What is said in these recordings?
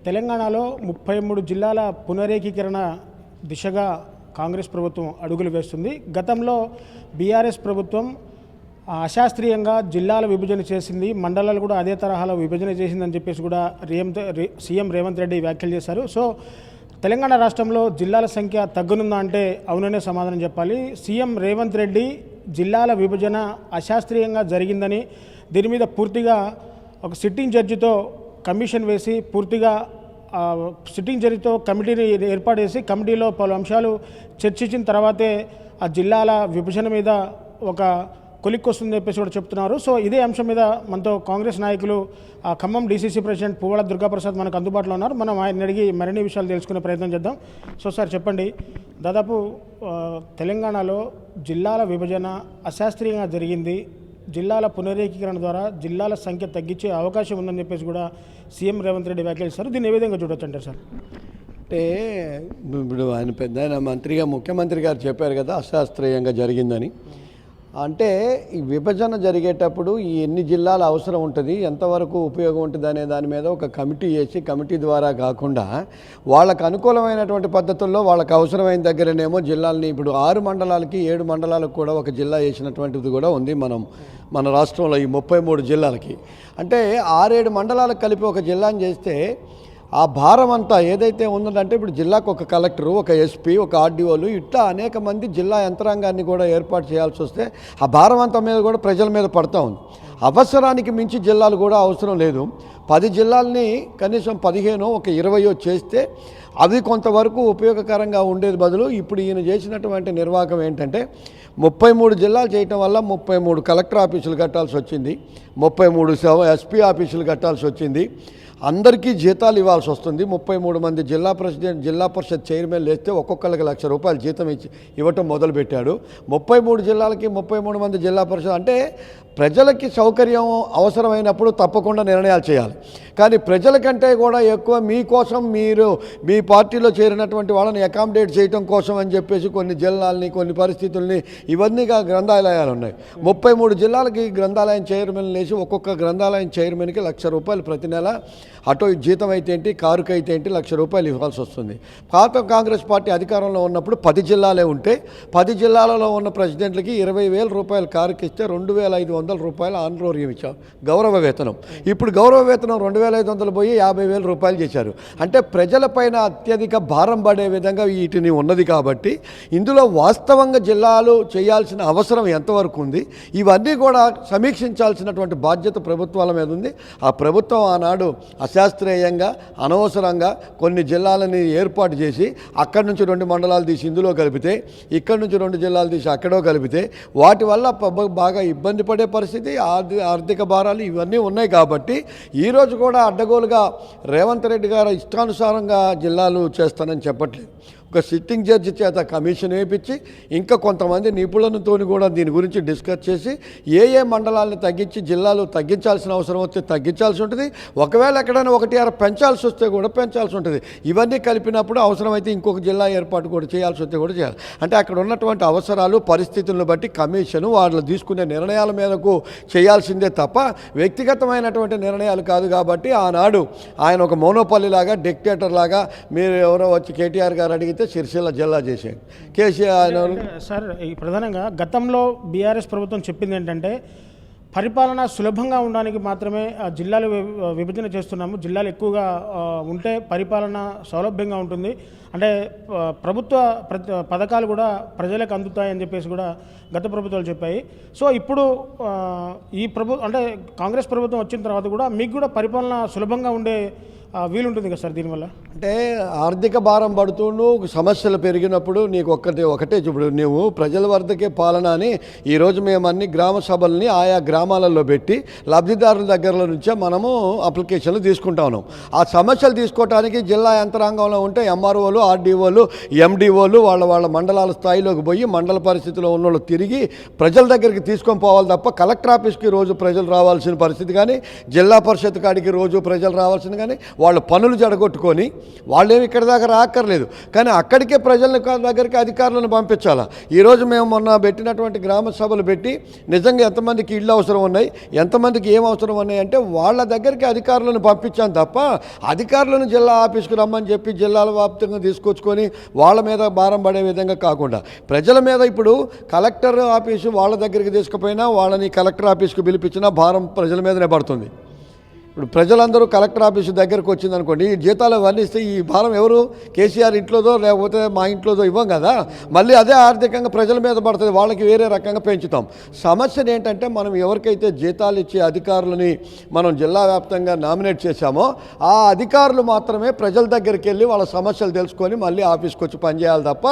తెలంగాణలో 33 జిల్లాల పునరేకీకరణ దిశగా కాంగ్రెస్ ప్రభుత్వం అడుగులు వేస్తుంది. గతంలో బీఆర్ఎస్ ప్రభుత్వం అశాస్త్రీయంగా జిల్లాల విభజన చేసింది, మండలాలు కూడా అదే తరహాలో విభజన చేసిందని చెప్పేసి కూడా సీఎం రేవంత్ రెడ్డి వ్యాఖ్యలు చేశారు. సో తెలంగాణ రాష్ట్రంలో జిల్లాల సంఖ్య తగ్గనుందా అంటే అవుననే సమాధానం చెప్పాలి. సీఎం రేవంత్ రెడ్డి జిల్లాల విభజన అశాస్త్రీయంగా జరిగిందని, దీని మీద పూర్తిగా ఒక సిట్టింగ్ జడ్జితో కమిషన్ వేసి పూర్తిగా సిట్టింగ్ జడ్జితో కమిటీని ఏర్పాటు చేసి కమిటీలో పలు అంశాలు చర్చించిన తర్వాతే ఆ జిల్లాల విభజన మీద ఒక కొలిక్కి వస్తుందని చెప్పేసి కూడా చెప్తున్నారు. సో ఇదే అంశం మీద మనతో కాంగ్రెస్ నాయకులు ఖమ్మం డీసీసీ ప్రెసిడెంట్ పువ్వాడ దుర్గాప్రసాద్ మనకు అందుబాటులో ఉన్నారు. మనం ఆయన అడిగి మరిన్ని విషయాలు తెలుసుకునే ప్రయత్నం చేద్దాం. సో సార్ చెప్పండి, దాదాపు తెలంగాణలో జిల్లాల విభజన అశాస్త్రీయంగా జరిగింది, జిల్లాల పునరేకీకరణ ద్వారా జిల్లాల సంఖ్య తగ్గించే అవకాశం ఉందని చెప్పేసి కూడా సీఎం రేవంత్ రెడ్డి వ్యాఖ్యలిస్తారు. దీన్ని ఏ విధంగా చూడొచ్చు అంటారు సార్? అంటే ఇప్పుడు ఆయన పెద్ద మంత్రిగా ముఖ్యమంత్రి గారు చెప్పారు కదా అశాస్త్రీయంగా జరిగిందని. అంటే ఈ విభజన జరిగేటప్పుడు ఈ ఎన్ని జిల్లాల అవసరం ఉంటుంది, ఎంతవరకు ఉపయోగం ఉంటుంది అనే దాని మీద ఒక కమిటీ వేసి కమిటీ ద్వారా కాకుండా వాళ్ళకు అనుకూలమైనటువంటి పద్ధతుల్లో వాళ్ళకు అవసరమైన దగ్గరనేమో జిల్లాలని ఇప్పుడు 6 మండలాలకి 7 మండలాలకు కూడా ఒక జిల్లా వేసినటువంటిది కూడా ఉంది మన రాష్ట్రంలో ఈ 33 జిల్లాలకి. అంటే 6-7 మండలాలకు కలిపి ఒక జిల్లాని చేస్తే ఆ భారం అంతా ఏదైతే ఉందంటే ఇప్పుడు జిల్లాకు ఒక కలెక్టరు, ఒక ఎస్పీ, ఒక ఆర్డీఓలు ఇట్లా అనేక మంది జిల్లా యంత్రాంగాన్ని కూడా ఏర్పాటు చేయాల్సి వస్తే ఆ భారం అంతా మీద కూడా ప్రజల మీద పడుతూ ఉంది. అవసరానికి మించి జిల్లాలు కూడా అవసరం లేదు. 10 జిల్లాలని కనీసం 15 ఒక 20 చేస్తే అవి కొంతవరకు ఉపయోగకరంగా ఉండేది బదులు ఇప్పుడు ఈయన చేసినటువంటి నిర్వాహకం ఏంటంటే 33 జిల్లాలు చేయటం వల్ల 33 కలెక్టర్ ఆఫీసులు కట్టాల్సి వచ్చింది, 33 ఎస్పీ ఆఫీసులు కట్టాల్సి వచ్చింది, అందరికీ జీతాలు ఇవ్వాల్సి వస్తుంది. 33 మంది జిల్లా పరిషత్ చైర్మన్లు వేస్తే ఒక్కొక్కరికి ₹1,00,000 జీతం ఇవ్వటం మొదలుపెట్టాడు. 33 జిల్లాలకి 33 మంది జిల్లా పరిషత్ అంటే ప్రజలకి సౌకర్యం అవసరమైనప్పుడు తప్పకుండా నిర్ణయాలు చేయాలి. కానీ ప్రజల కంటే కూడా ఎక్కువ మీకోసం మీరు మీ పార్టీలో చేరినటువంటి వాళ్ళని అకామిడేట్ చేయడం కోసం అని చెప్పేసి కొన్ని జిల్లాలని కొన్ని పరిస్థితుల్ని ఇవన్నీగా గ్రంథాలయాలు ఉన్నాయి. 33 జిల్లాలకి గ్రంథాలయం చైర్మన్లు వేసి ఒక్కొక్క గ్రంథాలయం చైర్మన్కి ₹1,00,000 ప్రతి నెల ఆటో జీతం అయితే ఏంటి, కారుకి అయితే ఏంటి ₹1,00,000 ఇవ్వాల్సి వస్తుంది. పాత కాంగ్రెస్ పార్టీ అధికారంలో ఉన్నప్పుడు 10 జిల్లాలే ఉంటే 10 జిల్లాలలో ఉన్న ప్రెసిడెంట్లకి ₹20,000 కారుకి ఇస్తే ₹2,500 ఆనరోరియం ఇచ్చారు గౌరవ వేతనం. ఇప్పుడు గౌరవ వేతనం 2,500 పోయి ₹50,000 చేశారు. అంటే ప్రజలపైన అత్యధిక భారం పడే విధంగా వీటిని ఉన్నది. కాబట్టి ఇందులో వాస్తవంగా జిల్లాలు చేయాల్సిన అవసరం ఎంతవరకు ఉంది ఇవన్నీ కూడా సమీక్షించాల్సినటువంటి బాధ్యత ప్రభుత్వాల మీద ఉంది. ఆ ప్రభుత్వం ఆనాడు అశాస్త్రీయంగా అనవసరంగా కొన్ని జిల్లాలని ఏర్పాటు చేసి అక్కడి నుంచి 2 మండలాలు తీసి ఇందులో కలిపితే, ఇక్కడి నుంచి 2 జిల్లాలు తీసి అక్కడో కలిపితే వాటి వల్ల బాగా ఇబ్బంది పడే పరిస్థితి, ఆర్థిక భారాలు ఇవన్నీ ఉన్నాయి. కాబట్టి ఈరోజు కూడా అడ్డగోలుగా రేవంత్ రెడ్డి గారు ఇష్టానుసారంగా జిల్లాలు చేస్తానని చెప్పట్లేదు. ఒక సిట్టింగ్ జడ్జి చేత కమిషన్ వేయించి ఇంకా కొంతమంది నిపుణులతో కూడా దీని గురించి డిస్కస్ చేసి ఏ మండలాలను తగ్గించి జిల్లాలు తగ్గించాల్సిన అవసరం వస్తే తగ్గించాల్సి ఉంటుంది. ఒకవేళ ఎక్కడైనా 1-6 పెంచాల్సి వస్తే కూడా పెంచాల్సి ఉంటుంది. ఇవన్నీ కలిపినప్పుడు అవసరమైతే ఇంకొక జిల్లా ఏర్పాటు కూడా చేయాల్సి వస్తే కూడా చేయాలి. అంటే అక్కడ ఉన్నటువంటి అవసరాలు పరిస్థితులను బట్టి కమిషను వాళ్ళు తీసుకునే నిర్ణయాల మేరకు చేయాల్సిందే తప్ప వ్యక్తిగతమైనటువంటి నిర్ణయాలు కాదు. కాబట్టి ఆనాడు ఆయన ఒక మోనోపల్లి లాగా డిక్టేటర్ లాగా మీరు ఎవరో వచ్చి కేటీఆర్ గారు అడిగితే సిరిసిల్ల జిల్లా చేసేది కేసీఆర్. సార్ ప్రధానంగా గతంలో బీఆర్ఎస్ ప్రభుత్వం చెప్పింది ఏంటంటే పరిపాలన సులభంగా ఉండడానికి మాత్రమే జిల్లాలు విభజన చేస్తున్నాము, జిల్లాలు ఎక్కువగా ఉంటే పరిపాలన సౌలభ్యంగా ఉంటుంది, అంటే ప్రభుత్వ పథకాలు కూడా ప్రజలకు అందుతాయని చెప్పేసి కూడా గత ప్రభుత్వాలు చెప్పాయి. సో ఇప్పుడు ఈ అంటే కాంగ్రెస్ ప్రభుత్వం వచ్చిన తర్వాత కూడా మీకు కూడా పరిపాలన సులభంగా ఉండే వీలుంటుంది కదా సార్ దీనివల్ల? అంటే ఆర్థిక భారం పడుతుండు, సమస్యలు పెరిగినప్పుడు నీకు ఒకటే ఇప్పుడు నువ్వు ప్రజల వద్దకే పాలన అని ఈరోజు మేము అన్ని గ్రామ సభల్ని ఆయా గ్రామాలలో పెట్టి లబ్ధిదారుల దగ్గర నుంచే మనము అప్లికేషన్లు తీసుకుంటా ఉన్నాం. ఆ సమస్యలు తీసుకోవడానికి జిల్లా యంత్రాంగంలో ఉంటే ఎంఆర్ఓలు, ఆర్డీఓలు, ఎండిఓలు వాళ్ళ మండలాల స్థాయిలోకి పోయి మండల పరిస్థితిలో ఉన్న వాళ్ళు తిరిగి ప్రజల దగ్గరికి తీసుకొని పోవాలి తప్ప కలెక్టర్ ఆఫీస్కి రోజు ప్రజలు రావాల్సిన పరిస్థితి కానీ, జిల్లా పరిషత్ కాడికి రోజు ప్రజలు రావాల్సింది కానీ వాళ్ళ పనులు జడగొట్టుకొని వాళ్ళేమి ఇక్కడి దాకా రాక్కర్లేదు, కానీ అక్కడికే ప్రజల దగ్గరికి అధికారులను పంపించాలా. ఈరోజు మేము మొన్న పెట్టినటువంటి గ్రామ సభలు పెట్టి నిజంగా ఎంతమందికి ఇళ్ళు అవసరం ఉన్నాయి, ఎంతమందికి ఏం అవసరం ఉన్నాయి అంటే వాళ్ళ దగ్గరికి అధికారులను పంపించాను తప్ప అధికారులను జిల్లా ఆఫీస్కి రమ్మని చెప్పి జిల్లాల వ్యాప్తంగా తీసుకొచ్చుకొని వాళ్ళ మీద భారం పడే విధంగా కాకుండా ప్రజల మీద ఇప్పుడు కలెక్టర్ ఆఫీసు వాళ్ళ దగ్గరికి తీసుకుపోయినా వాళ్ళని కలెక్టర్ ఆఫీస్కి పిలిపించినా భారం ప్రజల మీదనే పడుతుంది. ఇప్పుడు ప్రజలందరూ కలెక్టర్ ఆఫీసు దగ్గరకు వచ్చిందనుకోండి, ఈ జీతాలు వర్ణిస్తే ఈ భారం ఎవరు, కేసీఆర్ ఇంట్లోదో లేకపోతే మా ఇంట్లోదో ఇవ్వం కదా, మళ్ళీ అదే ఆర్థికంగా ప్రజల మీద పడుతుంది, వాళ్ళకి వేరే రకంగా పెంచుతాం. సమస్యను ఏంటంటే మనం ఎవరికైతే జీతాలు ఇచ్చే అధికారులని మనం జిల్లా వ్యాప్తంగా నామినేట్ చేశామో ఆ అధికారులు మాత్రమే ప్రజల దగ్గరికి వెళ్ళి వాళ్ళ సమస్యలు తెలుసుకొని మళ్ళీ ఆఫీస్కి వచ్చి పనిచేయాలి తప్ప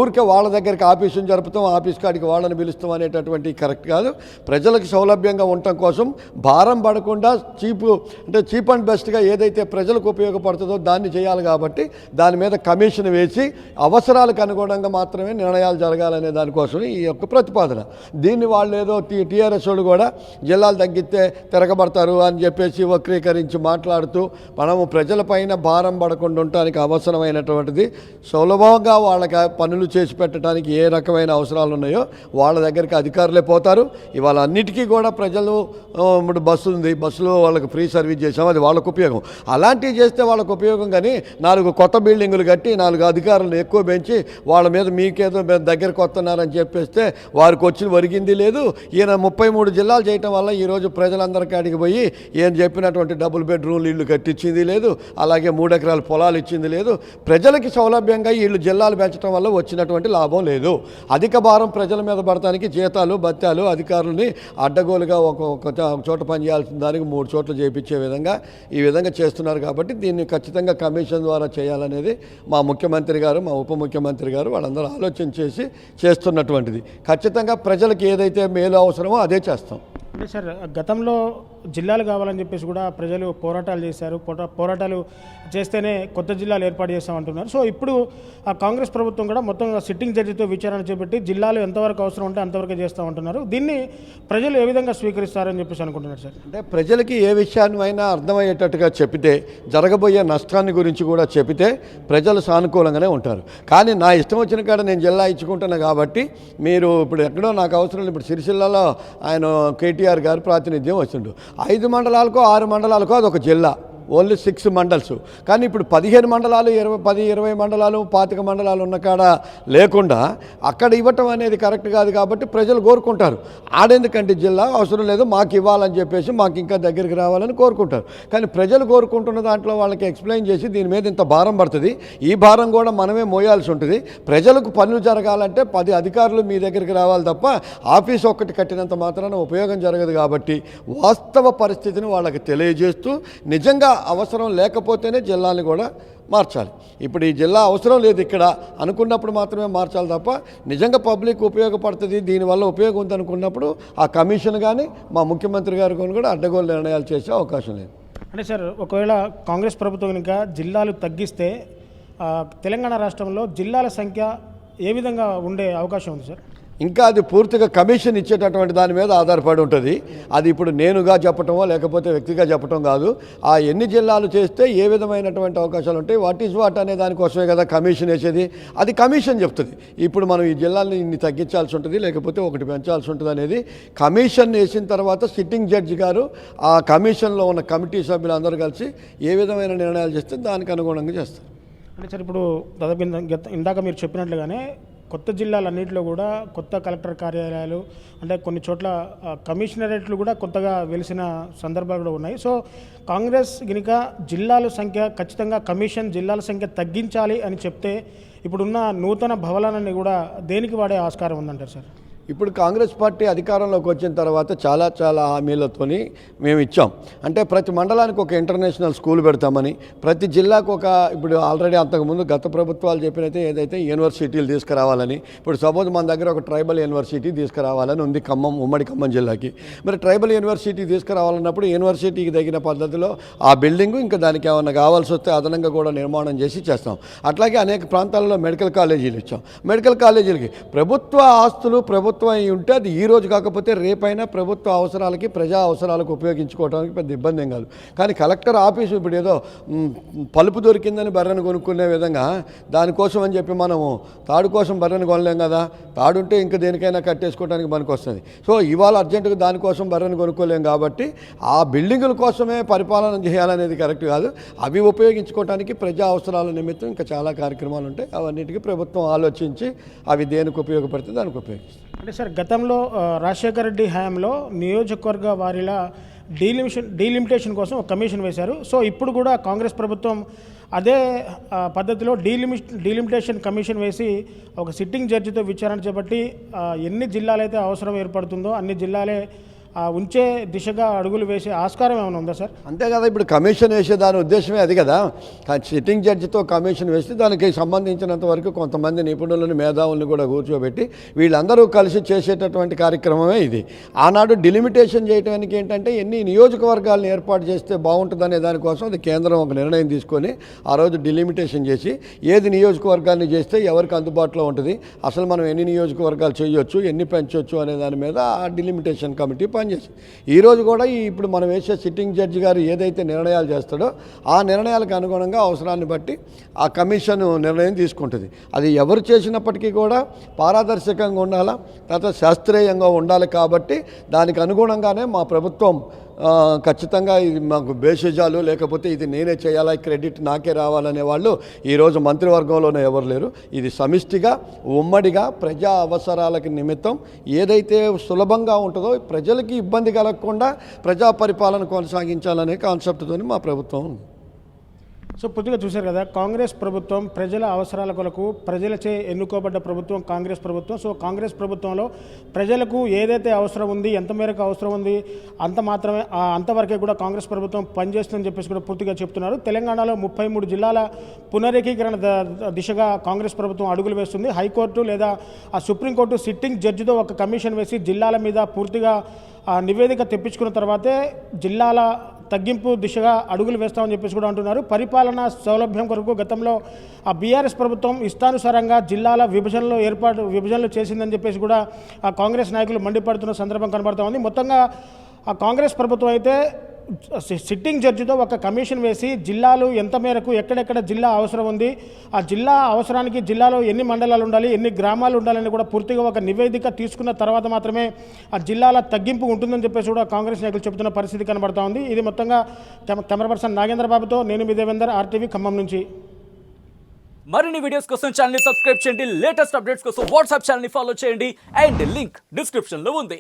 ఊరికే వాళ్ళ దగ్గరికి ఆఫీసును జరుపుతాం, ఆఫీస్ కాడికి వాళ్ళని పిలుస్తాం అనేటటువంటి కరెక్ట్ కాదు. ప్రజలకు సౌలభ్యంగా ఉండటం కోసం భారం పడకుండా చీప్ అండ్ బెస్ట్గా ఏదైతే ప్రజలకు ఉపయోగపడుతుందో దాన్ని చేయాలి. కాబట్టి దాని మీద కమిషన్ వేసి అవసరాలకు అనుగుణంగా మాత్రమే నిర్ణయాలు జరగాలనే దానికోసం ఈ యొక్క ప్రతిపాదన. దీన్ని వాళ్ళు ఏదో టీఆర్ఎస్ వాళ్ళు కూడా జిల్లాలు తగ్గితే తిరగబడతారు అని చెప్పేసి వక్రీకరించి మాట్లాడుతూ మనము ప్రజలపైన భారం పడకుండా ఉండటానికి అవసరమైనటువంటిది సులభంగా వాళ్ళకి పనులు చేసి పెట్టడానికి ఏ రకమైన అవసరాలు ఉన్నాయో వాళ్ళ దగ్గరికి అధికారులే పోతారు. ఇవాళ అన్నిటికీ కూడా ప్రజలు బస్సు ఉంది, బస్సులో వాళ్ళకి ఫ్రీ సర్వీస్ చేసాం, అది వాళ్ళకు ఉపయోగం. అలాంటివి చేస్తే వాళ్ళకు ఉపయోగం, కానీ 4 కొత్త బిల్డింగులు కట్టి 4 అధికారులను ఎక్కువ పెంచి వాళ్ళ మీద మీకేదో దగ్గరకు వస్తున్నారని చెప్పేస్తే వారికి వచ్చి ఒరిగింది లేదు. ఈయన 33 జిల్లాలు చేయటం వల్ల ఈరోజు ప్రజలందరికీ అడిగి పోయి ఈయన చెప్పినటువంటి డబుల్ బెడ్రూమ్లు ఇళ్ళు కట్టించింది లేదు, అలాగే 3 ఎకరాల పొలాలు ఇచ్చింది లేదు. ప్రజలకి సౌలభ్యంగా వీళ్ళు జిల్లాలు పెంచడం వల్ల వచ్చినటువంటి లాభం లేదు. అధిక భారం ప్రజల మీద పడటానికి జీతాలు భత్యాలు అధికారులని అడ్డగోలుగా ఒక చోట పనిచేయాల్సిన దానికి 3 చోట్ల చేయించే విధంగా ఈ విధంగా చేస్తున్నారు. కాబట్టి దీన్ని ఖచ్చితంగా కమిషన్ ద్వారా చేయాలనేది మా ముఖ్యమంత్రి గారు, మా ఉప ముఖ్యమంత్రి గారు వాళ్ళందరూ ఆలోచన చేసి చేస్తున్నటువంటిది. ఖచ్చితంగా ప్రజలకు ఏదైతే మేలు అవసరమో అదే చేస్తాం. అంటే సార్, గతంలో జిల్లాలు కావాలని చెప్పేసి కూడా ప్రజలు పోరాటాలు చేశారు. పోరాటాలు చేస్తేనే కొత్త జిల్లాలు ఏర్పాటు చేస్తామంటున్నారు. సో ఇప్పుడు ఆ కాంగ్రెస్ ప్రభుత్వం కూడా మొత్తంగా సిట్టింగ్ జడ్జితో విచారణ చేపట్టి జిల్లాలు ఎంతవరకు అవసరం ఉంటే అంతవరకు చేస్తామంటున్నారు. దీన్ని ప్రజలు ఏ విధంగా స్వీకరిస్తారని చెప్పేసి అనుకుంటున్నారు సార్? అంటే ప్రజలకి ఏ విషయాన్నైనా అర్థమయ్యేటట్టుగా చెప్పితే, జరగబోయే నష్టాన్ని గురించి కూడా చెబితే ప్రజలు సానుకూలంగానే ఉంటారు. కానీ నా ఇష్టం వచ్చిన కాడ నేను జిల్లా ఇచ్చుకుంటున్నా కాబట్టి మీరు ఇప్పుడు ఎక్కడో నాకు అవసరం లేదు. ఇప్పుడు సిరిసిల్లలో ఆయన కేటీఆర్ గారు ప్రాతినిధ్యం వచ్చిండు. 5 మండలాలకో 6 మండలాలకో అదొక జిల్లా, ఓన్లీ 6 మండల్స్. కానీ ఇప్పుడు 15 మండలాలు 20 మండలాలు 25 మండలాలు ఉన్న కాడ లేకుండా అక్కడ ఇవ్వటం అనేది కరెక్ట్ కాదు. కాబట్టి ప్రజలు కోరుకుంటారు ఆడెందుకంటే జిల్లా అవసరం లేదు మాకు ఇవ్వాలని చెప్పేసి, మాకు ఇంకా దగ్గరికి రావాలని కోరుకుంటారు. కానీ ప్రజలు కోరుకుంటున్న దాంట్లో వాళ్ళకి ఎక్స్ప్లెయిన్ చేసి దీని మీద ఇంత భారం పడుతుంది, ఈ భారం కూడా మనమే మోయాల్సి ఉంటుంది, ప్రజలకు పనులు జరగాలంటే 10 అధికారులు మీ దగ్గరికి రావాలి తప్ప ఆఫీస్ ఒక్కటి కట్టినంత మాత్రాన ఉపయోగం జరగదు. కాబట్టి వాస్తవ పరిస్థితిని వాళ్ళకి తెలియజేస్తూ నిజంగా అవసరం లేకపోతేనే జిల్లాని కూడా మార్చాలి. ఇప్పుడు ఈ జిల్లా అవసరం లేదు ఇక్కడ అనుకున్నప్పుడు మాత్రమే మార్చాలి తప్ప నిజంగా పబ్లిక్ ఉపయోగపడుతుంది, దీనివల్ల ఉపయోగం ఉంది అనుకున్నప్పుడు ఆ కమిషన్ కానీ మా ముఖ్యమంత్రి గారు కూడా అడ్డగోలు నిర్ణయాలు చేసే అవకాశం లేదు. అంటే సార్, ఒకవేళ కాంగ్రెస్ ప్రభుత్వం కనుక జిల్లాలు తగ్గిస్తే తెలంగాణ రాష్ట్రంలో జిల్లాల సంఖ్య ఏ విధంగా ఉండే అవకాశం ఉంది సార్? ఇంకా అది పూర్తిగా కమిషన్ ఇచ్చేటటువంటి దాని మీద ఆధారపడి ఉంటుంది. అది ఇప్పుడు నేనుగా చెప్పటమో లేకపోతే వ్యక్తిగా చెప్పటం కాదు. ఆ ఎన్ని జిల్లాలు చేస్తే ఏ విధమైనటువంటి అవకాశాలు ఉంటాయి, వాట్ ఈజ్ వాట్ అనే దానికోసమే కదా కమిషన్ వేసేది. అది కమిషన్ చెప్తుంది. ఇప్పుడు మనం ఈ జిల్లాలని ఇన్ని తగ్గించాల్సి ఉంటుంది లేకపోతే ఒకటి పెంచాల్సి ఉంటుంది అనేది కమిషన్ వేసిన తర్వాత సిట్టింగ్ జడ్జి గారు ఆ కమిషన్లో ఉన్న కమిటీ సభ్యులు అందరూ కలిసి ఏ విధమైన నిర్ణయాలు చేస్తే దానికి అనుగుణంగా చేస్తారు. అంటే సార్, ఇప్పుడు దాదాపు ఇందాక మీరు చెప్పినట్లుగానే కొత్త జిల్లాలన్నింటిలో కూడా కొత్త కలెక్టర్ కార్యాలయాలు, అంటే కొన్ని చోట్ల కమిషనరేట్లు కూడా కొత్తగా వెలిసిన సందర్భాలు కూడా ఉన్నాయి. సో కాంగ్రెస్ గినక జిల్లాల సంఖ్య ఖచ్చితంగా జిల్లాల సంఖ్య తగ్గించాలి అని చెప్తే ఇప్పుడున్న నూతన భవనాన్ని కూడా దేనికి వాడే ఆస్కారం ఉందంటారు సార్? ఇప్పుడు కాంగ్రెస్ పార్టీ అధికారంలోకి వచ్చిన తర్వాత చాలా హామీలతోని మేము ఇచ్చాం. అంటే ప్రతి మండలానికి ఒక ఇంటర్నేషనల్ స్కూల్ పెడతామని, ప్రతి జిల్లాకు ఒక, ఇప్పుడు ఆల్రెడీ అంతకుముందు గత ప్రభుత్వాలు చెప్పినైతే ఏదైతే యూనివర్సిటీలు తీసుకురావాలని, ఇప్పుడు సపోజ్ మన దగ్గర ఒక ట్రైబల్ యూనివర్సిటీ తీసుకురావాలని ఉంది ఉమ్మడి ఖమ్మం జిల్లాకి. మరి ట్రైబల్ యూనివర్సిటీ తీసుకురావాలన్నప్పుడు యూనివర్సిటీకి తగిన పద్ధతిలో ఆ బిల్డింగు ఇంకా దానికి ఏమన్నా కావాల్సి వస్తే అదనంగా కూడా నిర్మాణం చేసి చేస్తాం. అట్లాగే అనేక ప్రాంతాల్లో మెడికల్ కాలేజీలు ఇచ్చాం. మెడికల్ కాలేజీలకి ప్రభుత్వ ఆస్తులు ప్రభుత్వ ప్రభుత్వం అయి ఉంటే అది ఈ రోజు కాకపోతే రేపైనా ప్రభుత్వ అవసరాలకి ప్రజా అవసరాలకు ఉపయోగించుకోవడానికి పెద్ద ఇబ్బంది ఏం కాదు. కానీ కలెక్టర్ ఆఫీసు ఇప్పుడు ఏదో పలుపు దొరికిందని బర్రెను కొనుక్కునే విధంగా దానికోసం అని చెప్పి మనము తాడు కోసం బర్రెను కొనలేం కదా. తాడుంటే ఇంకా దేనికైనా కట్టేసుకోవడానికి మనకు వస్తుంది. సో ఇవాళ అర్జెంటుగా దానికోసం బర్రెను కొనుక్కోలేం కాబట్టి ఆ బిల్డింగుల కోసమే పరిపాలన చేయాలనేది కరెక్ట్ కాదు. అవి ఉపయోగించుకోవడానికి ప్రజా అవసరాల నిమిత్తం ఇంకా చాలా కార్యక్రమాలు ఉంటాయి. అవన్నిటికీ ప్రభుత్వం ఆలోచించి అవి దేనికి ఉపయోగపడితే దానికి ఉపయోగిస్తుంది. అంటే సార్ గతంలో రాజశేఖర రెడ్డి హయాంలో నియోజకవర్గ వారీల డీలిమిటేషన్ కోసం ఒక కమిషన్ వేశారు. సో ఇప్పుడు కూడా కాంగ్రెస్ ప్రభుత్వం అదే పద్ధతిలో డీలిమిటేషన్ కమిషన్ వేసి ఒక సిట్టింగ్ జడ్జితో విచారణ చేపట్టి ఎన్ని జిల్లాలైతే అవసరం ఏర్పడుతుందో అన్ని జిల్లాలే ఉంచే దిశగా అడుగులు వేసే ఆస్కారం ఏమైనా ఉందా సార్? అంతే కదా, ఇప్పుడు కమిషన్ వేసే దాని ఉద్దేశమే అది కదా. సిట్టింగ్ జడ్జితో కమిషన్ వేస్తే దానికి సంబంధించినంత వరకు కొంతమంది నిపుణులను మేధావులను కూడా కూర్చోబెట్టి వీళ్ళందరూ కలిసి చేసేటటువంటి కార్యక్రమమే ఇది. ఆనాడు డిలిమిటేషన్ చేయడానికి ఏంటంటే ఎన్ని నియోజకవర్గాలను ఏర్పాటు చేస్తే బాగుంటుందనే దానికోసం అది కేంద్రం ఒక నిర్ణయం తీసుకొని ఆ రోజు డిలిమిటేషన్ చేసి ఏది నియోజకవర్గాన్ని చేస్తే ఎవరికి అందుబాటులో ఉంటుంది, అసలు మనం ఎన్ని నియోజకవర్గాలు చేయొచ్చు, ఎన్ని పెంచవచ్చు అనే దాని మీద ఆ డిలిమిటేషన్ కమిటీ పనిచేసి ఈరోజు కూడా ఇప్పుడు మనం వేసే సిట్టింగ్ జడ్జి గారు ఏదైతే నిర్ణయాలు చేస్తాడో ఆ నిర్ణయాలకు అనుగుణంగా అవసరాన్ని బట్టి ఆ కమిషన్ నిర్ణయం తీసుకుంటుంది. అది ఎవరు చేసినప్పటికీ కూడా పారదర్శకంగా ఉండాలా, తర్వాత శాస్త్రీయంగా ఉండాలి. కాబట్టి దానికి అనుగుణంగానే మా ప్రభుత్వం ఖచ్చితంగా ఇది మాకు బేషజాలు లేకపోతే ఇది నేనే చేయాలా, క్రెడిట్ నాకే రావాలనే వాళ్ళు ఈరోజు మంత్రివర్గంలోనే ఎవరు లేరు. ఇది సమిష్టిగా ఉమ్మడిగా ప్రజా అవసరాలకి నిమిత్తం ఏదైతే సులభంగా ఉంటుందో ప్రజలకి ఇబ్బంది కలగకుండా ప్రజా పరిపాలన కొనసాగించాలనే కాన్సెప్ట్తో మా ప్రభుత్వం ఉంది. సో పూర్తిగా చూశారు కదా, కాంగ్రెస్ ప్రభుత్వం ప్రజల అవసరాల కొరకు ప్రజలచే ఎన్నుకోబడ్డ ప్రభుత్వం కాంగ్రెస్ ప్రభుత్వం. సో కాంగ్రెస్ ప్రభుత్వంలో ప్రజలకు ఏదైతే అవసరం ఉంది, ఎంత మేరకు అవసరం ఉంది అంతవరకే కూడా కాంగ్రెస్ ప్రభుత్వం పనిచేస్తుందని చెప్పేసి కూడా పూర్తిగా చెప్తున్నారు. తెలంగాణలో 33 జిల్లాల పునరేకీకరణ దిశగా కాంగ్రెస్ ప్రభుత్వం అడుగులు వేస్తుంది. హైకోర్టు లేదా ఆ సుప్రీంకోర్టు సిట్టింగ్ జడ్జితో ఒక కమిషన్ వేసి జిల్లాల మీద పూర్తిగా నివేదిక తెప్పించుకున్న తర్వాతే జిల్లాల తగ్గింపు దిశగా అడుగులు వేస్తామని చెప్పేసి కూడా అంటున్నారు. పరిపాలనా సౌలభ్యం కొరకు గతంలో ఆ బీఆర్ఎస్ ప్రభుత్వం ఇష్టానుసారంగా జిల్లాల విభజనలు చేసిందని చెప్పేసి కూడా ఆ కాంగ్రెస్ నాయకులు మండిపడుతున్న సందర్భం కనబడుతూ ఉంది. మొత్తంగా ఆ కాంగ్రెస్ ప్రభుత్వం అయితే సిట్టింగ్ జడ్జితో ఒక కమిషన్ వేసి జిల్లాలు ఎంత మేరకు ఎక్కడెక్కడ జిల్లా అవసరం ఉంది, ఆ జిల్లా అవసరానికి జిల్లాలో ఎన్ని మండలాలు ఉండాలి, ఎన్ని గ్రామాలు ఉండాలని కూడా పూర్తిగా ఒక నివేదిక తీసుకున్న తర్వాత మాత్రమే ఆ జిల్లాల తగ్గింపు ఉంటుందని చెప్పేసి కూడా కాంగ్రెస్ నాయకులు చెబుతున్న పరిస్థితి కనబడతా ఉంది. ఇది మొత్తంగా కెమెరా పర్సన్ నాగేంద్ర బాబుతో నేను మీ దేవేందర్, RTV ఖమ్మం నుంచి. మరిన్ని వీడియోస్ కోసం ఛానల్ ని సబ్స్క్రైబ్ చేయండి. లేటెస్ట్ అప్డేట్స్ కోసం వాట్సాప్ ఛానల్ ని ఫాలో చేయండి. అండ్ లింక్ డిస్క్రిప్షన్ లో ఉంది.